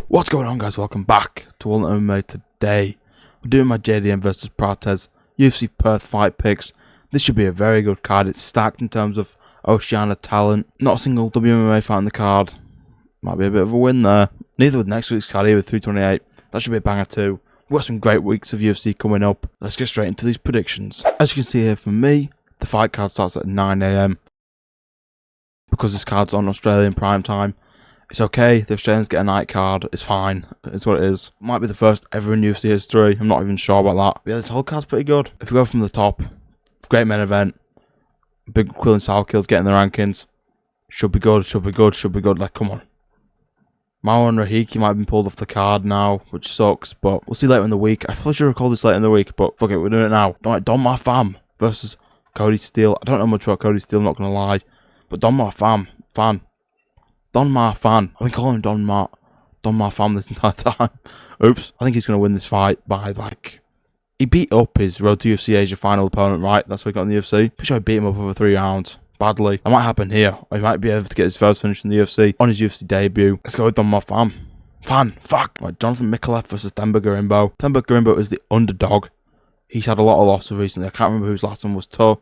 What's going on, guys? Welcome back to All MMA. Today we're doing my JDM versus Prates UFC Perth fight picks. This should be a very good card. It's stacked in terms of Oceania talent. Not a single WMMA fight on the card. Might be a bit of a win there. Neither with next week's card either, 328. That should be a banger too. We've got some great weeks of UFC coming up. Let's get straight into these predictions. As you can see here from me, the fight card starts at 9 AM. Because this card's on Australian prime time, it's okay. The Australians get a night card. It's fine. It's what it is. Might be the first ever in UFC history. I'm not even sure about that. But yeah, this whole card's pretty good. If we go from the top, great main event. Big Quill and Salkills getting the rankings. Should be good. Should be good. Should be good. Like, come on. Mao and Rahiki might have been pulled off the card now, which sucks. But we'll see later in the week. I probably should record this later in the week, but fuck it, we're doing it now. Don Ma Pham versus Cody Steele. I don't know much about Cody Steele, not gonna lie, but Don Ma Pham Don Ma Pham. I've been calling him Don Ma Pham this entire time. Oops. I think he's going to win this fight by, like... He beat up his Road to UFC Asia final opponent, right? That's what he got in the UFC. Pretty sure he beat him up over 3 rounds. Badly. That might happen here. Or he might be able to get his first finish in the UFC on his UFC debut. Let's go with Don Ma Pham. Fuck. Right, Jonathan Mikalev versus Themba Gorimbo. Themba Gorimbo is the underdog. He's had a lot of losses recently. I can't remember whose last one was tough.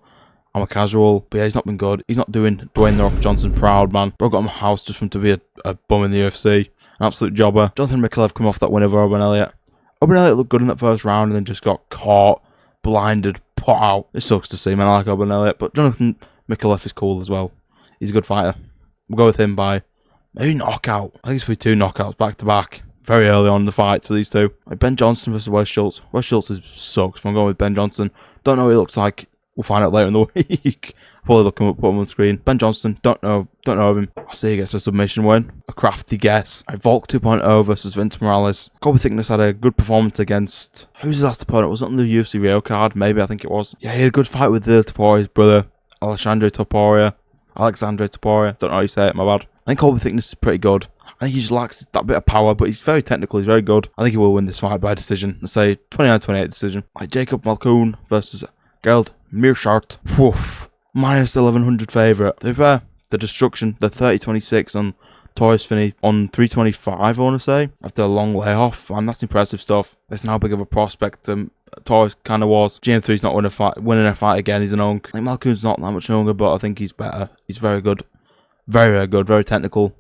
I'm a casual, but yeah, he's not been good. He's not doing Dwayne The Rock Johnson proud, man. Bro got him a house just for him to be a bum in the UFC. An absolute jobber. Jonathan Mikalev come off that win over Owen Elliott. Owen Elliott looked good in that first round and then just got caught, blinded, put out. It sucks to see, man. I like Owen Elliott, but Jonathan Mikalev is cool as well. He's a good fighter. We'll go with him by maybe knockout. I think it's going to be 2 knockouts back to back. Very early on in the fight for these two. Like Ben Johnson versus Wes Schultz. Wes Schultz sucks. I'm going with Ben Johnson. Don't know what he looks like. We'll find out later in the week. Probably look him up, put him on screen. Ben Johnston, don't know of him. I say he gets a submission win. A crafty guess. Volk 2.0 versus Vince Morales. Kobe Thickness had a good performance against... Who's his last opponent? Was it on the UFC Rio card? Maybe, I think it was. Yeah, he had a good fight with Toporia's brother, Alexandre Topuria. Don't know how you say it, my bad. I think Kobe Thickness is pretty good. I think he just lacks that bit of power, but he's very technical, he's very good. I think he will win this fight by decision. Let's say 29-28 decision. Like Jacob Malkoun versus Gerald Meerschaert. Woof. Minus 1100 favourite. To be fair, the destruction, the 30-26 on Torres Finney on 325, I want to say, after a long layoff. And that's impressive stuff. That's how big of a prospect Torres kind of was. GM3's not winning a fight again. He's an unk. I think Malkoun's not that much younger, but I think he's better. He's very good. Very, very good. Very technical.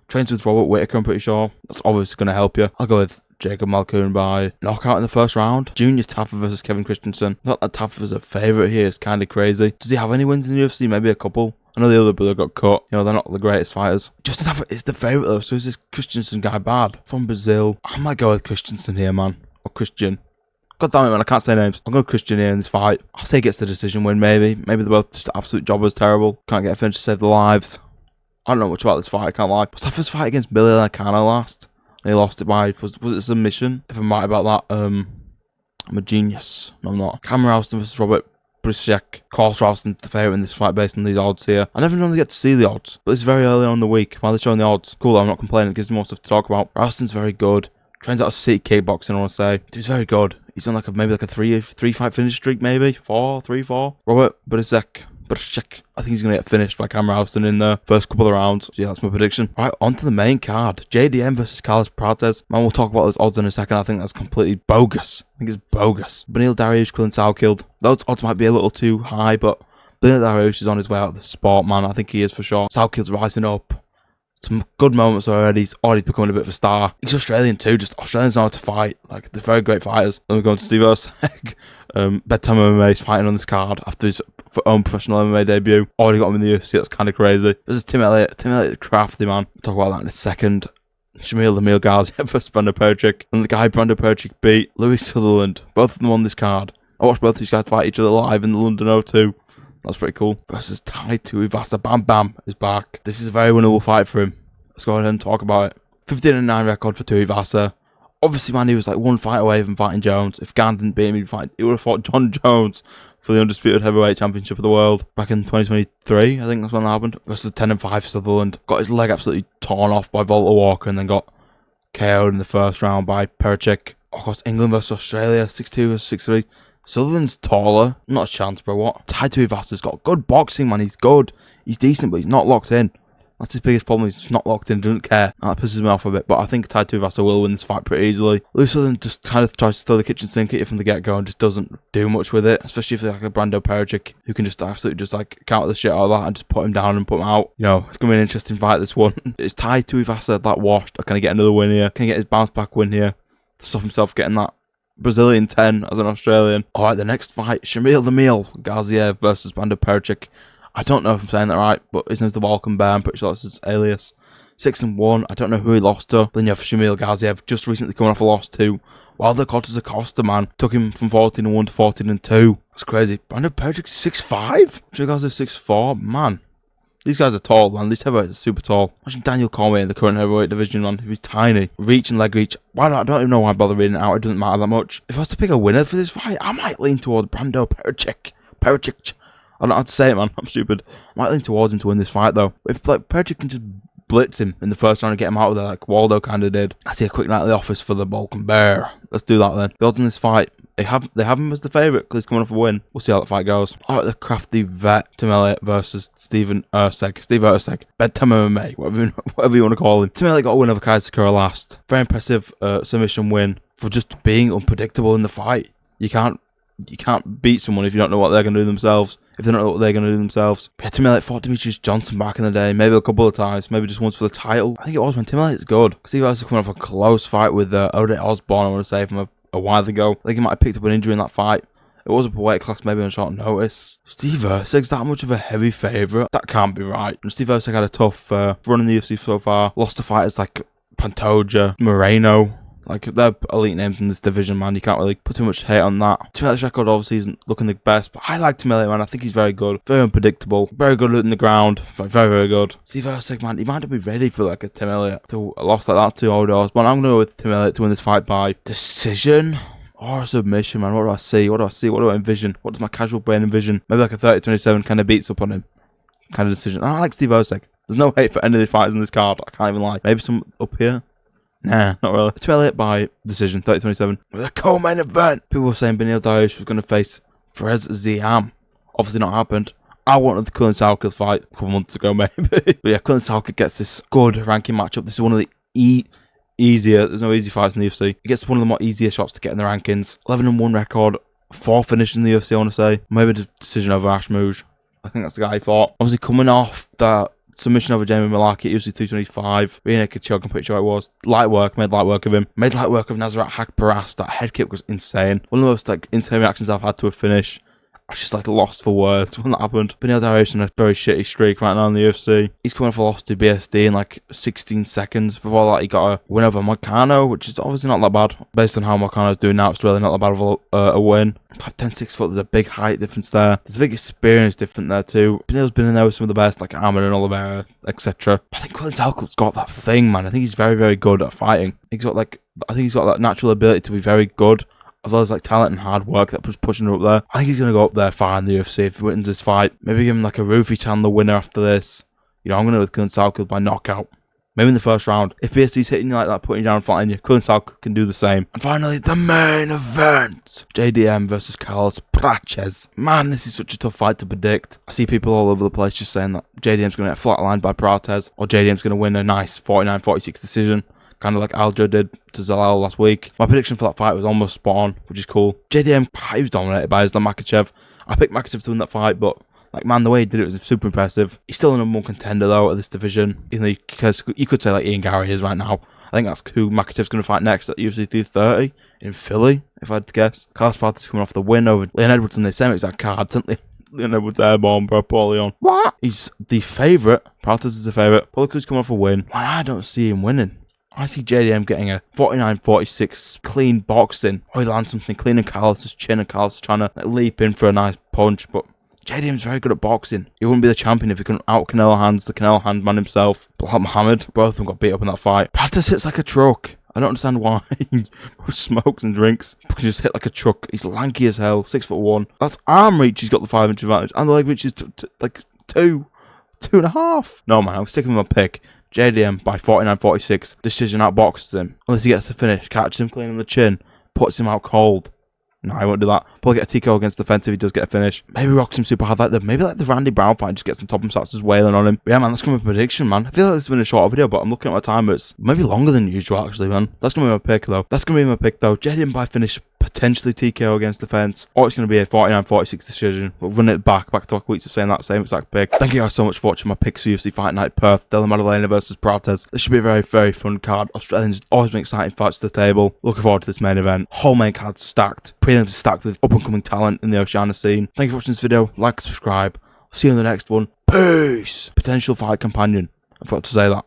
Trains with Robert Whittaker, I'm pretty sure. That's obviously going to help you. I'll go with Jacob Malkoun by knockout in the first round. Junior Taffa versus Kevin Christensen. Not that Taffa's a favourite here. It's kind of crazy. Does he have any wins in the UFC? Maybe a couple. I know the other brother got cut. You know, they're not the greatest fighters. Justin Taffa is the favourite though. So is this Christensen guy bad? From Brazil. I might go with Christensen here, man. Or Christian. God damn it, man. I can't say names. I'll go Christian here in this fight. I'll say he gets the decision win, maybe. Maybe they're both just absolute jobbers. Terrible. Can't get a finish to save their lives. I don't know much about this fight. I can't lie. Was Taffa's fight against Billy Lacano last? And he lost it by, was it a submission? If I'm right about that, I'm a genius. No, I'm not. Cameron Ralston versus Robert Brisiek. Of course, Ralston's the favourite in this fight based on these odds here. I never normally get to see the odds, but it's very early on in the week. While they're showing the odds, cool, I'm not complaining. It gives me more stuff to talk about. Ralston's very good. Trains out of City Kickboxing, I want to say. He's very good. He's on maybe a three fight finish streak, maybe. 4. Robert Brisiek. I think he's going to get finished by Cameron Ralston in the first couple of rounds. So yeah, that's my prediction. Right, on to the main card. JDM versus Carlos Prates. Man, we'll talk about those odds in a second. I think that's completely bogus. I think it's bogus. Benil Dariush, Quillen Salkilled. Those odds might be a little too high, but Benil Dariush is on his way out of the sport, man. I think he is for sure. Salkilled's rising up. Some good moments already. He's already becoming a bit of a star. He's Australian too. Just Australians know how to fight. Like, they're very great fighters. Then we're going to Steve Osek. Bedtime MMA is fighting on this card after his own professional MMA debut. Already got him in the UFC. That's kind of crazy. This is Tim Elliott. Tim Elliott, crafty man. We'll talk about that in a second. Shamil the Meal Gazi versus Brando Perchik. And the guy Brando Perchik beat, Louis Sutherland. Both of them on this card. I watched both these guys fight each other live in the London O2. That's pretty cool. Versus Tai Tuivasa. Bam Bam is back. This is a very winnable fight for him. Let's go ahead and talk about it. 15-9 record for Tuivasa. Obviously, man, he was like 1 fight away from fighting Jones. If Gant didn't beat him, he would have fought John Jones for the Undisputed Heavyweight Championship of the World back in 2023. I think that's when that happened. Versus 10-5 Sutherland. Got his leg absolutely torn off by Volta Walker and then got KO'd in the first round by Perchik. Of course, England versus Australia. 6'2 versus 6'3. Sutherland's taller. Not a chance, bro. What? Tai Tuivasa's got good boxing, man. He's good. He's decent, but he's not locked in. That's his biggest problem. He's just not locked in, doesn't care. That pisses me off a bit, but I think Tai Tuivasa will win this fight pretty easily. Lewis Sutherland just kind of tries to throw the kitchen sink at you from the get-go and just doesn't do much with it, especially if they're like a Brando Pericic who can just absolutely just like counter the shit out of that and just put him down and put him out. You know, it's going to be an interesting fight, this one. It's Tai Tuivasa that washed, or can he get another win here? Can he get his bounce back win here to stop himself getting that Brazilian 10 as an Australian? Alright, the next fight, Shamil the Meal Gaziev versus Brando Pericic. I don't know if I'm saying that right, but his name's the Balkan Bear. I'm pretty sure that's his alias. 6-1. I don't know who he lost to. Then you have Shamil Gaziev, just recently coming off a loss to Wilder Cortez Acosta, man. Took him from 14-1 to 14-2. That's crazy. Brando Pericic 6'5". Shamil Gaziev 6'4". Man, these guys are tall, man. These heavyweights are super tall. Imagine Daniel Cormier in the current heavyweight division, man. He'd be tiny. Reach and leg reach. Why not? I don't even know why I bother reading it out. It doesn't matter that much. If I was to pick a winner for this fight, I might lean towards Brando Pericic. I don't know how to say it, man. I'm stupid. I might lean towards him to win this fight, though. If like Pericic can just blitz him in the first round and get him out of there, like Waldo kind of did. I see a quick night at the office for the Balkan Bear. Let's do that then. The odds in this fight, they have him as the favourite because he's coming off a win. We'll see how that fight goes. Alright, the crafty vet, Tim Elliott versus Stephen Erceg. Steve Erceg, bedtime MMA, whatever you want to call him. Tim Elliott got a win over Kai Sakura last. Very impressive submission win for just being unpredictable in the fight. You can't beat someone if you don't know what they're going to do themselves. If they don't know what they're going to do themselves. Yeah, Tim Elliott fought Demetrius Johnson back in the day. Maybe a couple of times. Maybe just once for the title. I think it was when Tim Elliott's good. Steve Elliott's coming off a close fight with Odette Osborne, I want to say, from a while ago. I think he might have picked up an injury in that fight. It was up a weight class, maybe on short notice. Steve Erceg's that much of a heavy favourite? That can't be right. And Steve Erceg had a tough run in the UFC so far. Lost to fighters like Pantoja, Moreno. Like, they're elite names in this division, man. You can't really put too much hate on that. Tim Elliott's record obviously isn't looking the best, but I like Tim Elliott, man. I think he's very good. Very unpredictable. Very good in the ground. Very, very good. Steve Erceg, man, he might not be ready for, like, a Tim Elliott to a loss like that to Odos. But I'm going to go with Tim Elliott to win this fight by decision or submission, man. What do I see? What do I envision? What does my casual brain envision? Maybe like a 30-27 kind of beats up on him. Kind of decision. I like Steve Erceg. There's no hate for any of the fighters in this card. I can't even lie. Maybe some up here. Nah, not really. Tim Elliott by decision, 30-27. The co-main event. People were saying Beneil Dariush was going to face Fares Ziam. Obviously not happened. I wanted the Cullen Salkid fight a couple months ago, maybe. But yeah, Cullen Salkid gets this good ranking matchup. This is one of the easier. There's no easy fights in the UFC. He gets one of the more easier shots to get in the rankings. 11-1 record. 4 finishes in the UFC, I want to say. Maybe the decision over Ashmouge. I think that's the guy he fought. Obviously coming off that submission over Jamie Malaki at UFC 225. Being a Kachuk, I'm pretty sure it was. Light work, made light work of him. Made light work of Nasrat Haqparast. That head kick was insane. One of the most like insane reactions I've had to a finish. I was just like lost for words when that happened. Beneil Dariush on a very shitty streak right now in the UFC. He's coming off a loss to BSD in like 16 seconds. Before that, he got a win over Moicano, which is obviously not that bad. Based on how Moicano's doing now, it's really not that bad of a win. 5'10", 6 foot, there's a big height difference there. There's a big experience difference there too. Beneil's been in there with some of the best, like Ahmed and Oliveira, etc. I think Cullen Salkid's got that thing, man. I think he's very, very good at fighting. I think he's got that natural ability to be very good, as well as like talent and hard work that was pushing her up there. I think he's going to go up there far in the UFC if he wins this fight. Maybe give him like a Rufy Chandler winner after this. You know, I'm going to go with Cullen Salkid by knockout. Maybe in the first round. If BSD's hitting you like that, putting you down and flattening you, Cullen Salkid can do the same. And finally, the main event. JDM versus Carlos Prates. Man, this is such a tough fight to predict. I see people all over the place just saying that JDM's going to get flatlined by Prates, or JDM's going to win a nice 49-46 decision. Kind of like Aljo did to Zalal last week. My prediction for that fight was almost spot on, which is cool. JDM, he was dominated by Islam Makhachev. I picked Makhachev to win that fight, but like, man, the way he did it was super impressive. He's still a number one contender, though, at this division. Because you could say like Ian Gary is right now. I think that's who Makhachev's going to fight next at UFC 230 in Philly, if I had to guess. Carlos Prates is coming off the win over Leon Edwards in the same exact card, didn't they? Leon Edwards airborne, bro, poor Leon. What? He's the favourite. Prates is the favourite. Probably because he's coming off a win. I don't see him winning. I see JDM getting a 49-46 clean boxing. Or he lands something clean in Carlos's chin, and Carlos is trying to like, leap in for a nice punch, but JDM's very good at boxing. He wouldn't be the champion if he couldn't out Canelo Hands, the Canelo Hand man himself. Bilal Muhammad, both of them got beat up in that fight. Prates hits like a truck. I don't understand why. He smokes and drinks. He can just hit like a truck. He's lanky as hell, 6'1". That's arm reach. He's got the 5-inch advantage, and the leg reach is like 2.5. No man, I'm sticking with my pick. JDM by 49-46. Decision outboxes him. Unless he gets to finish, catches him clean on the chin, puts him out cold. No, I won't do that. Probably get a TKO against the fence if he does get a finish. Maybe rocks him super hard maybe like the Randy Brown fight and just get some top and starts just wailing on him. But yeah, man, that's gonna be my prediction, man. I feel like this has been a shorter video, but I'm looking at my timer. It's maybe longer than usual, actually, man. That's gonna be my pick, though. JDM by finish, potentially TKO against the fence, or it's going to be a 49-46 decision. We'll run it back to weeks of saying that same exact pick. Thank you guys so much for watching my picks for UFC Fight Night Perth, Dylan Madalena versus Prates. This should be a very, very fun card. Australians always bring exciting fights to the table. Looking forward to this main event. Whole main card's stacked. Prelims stacked with up-and-coming talent in the Oceania scene. Thank you for watching this video. Like, subscribe. See you in the next one. Peace! Potential fight companion. I forgot to say that.